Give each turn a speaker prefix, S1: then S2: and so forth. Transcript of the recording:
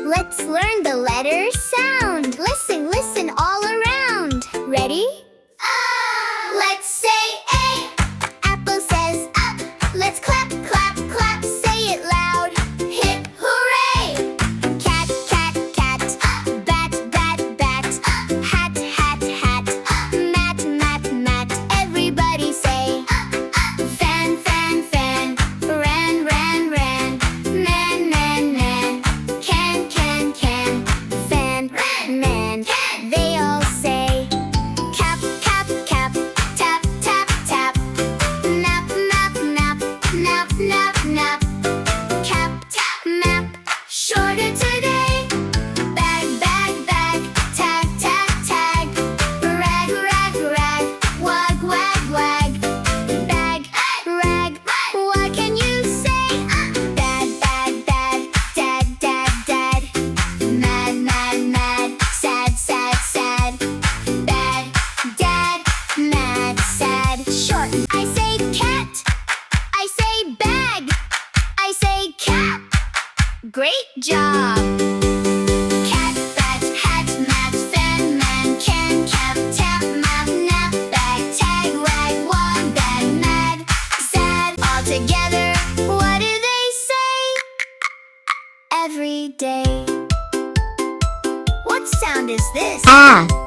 S1: Let's learn the letter sound. Listen, listen all around. Ready? Let's say A. Apple says up. Let's clap, clap, clap. Say it loud. Hip hooray! Cat, cat, cat. Bat, bat, bat. Hat, hat, hat. Mat, mat, mat. Everybody say fan, fan, fan. Ran, ran, ran. Man, man, man. Can, can, can. Fan, man. They all say cap, cap, cap. Tap, tap, tap. Nap, nap, nap. Nap, nap, nap. Cap, tap, map. Shorter today. Bag, bag, bag. Tag, tag, tag. Rag, rag, rag. Wag, wag, wag. Bag, rag. What can you say? Bad, bad, bad. Dad, dad, dad. Mad, mad, mad. Sad, sad, sad. Bad, dad, mad, sad. Short. I say cat. I say bag. I say cap. Great job. Cat, bat, hat, mat, fan, man, can, cap, tap, map, nap, bag, tag, rag, wag, bad, mad, sad. All together, what do they say? Every day. What sound is this?
S2: Ah.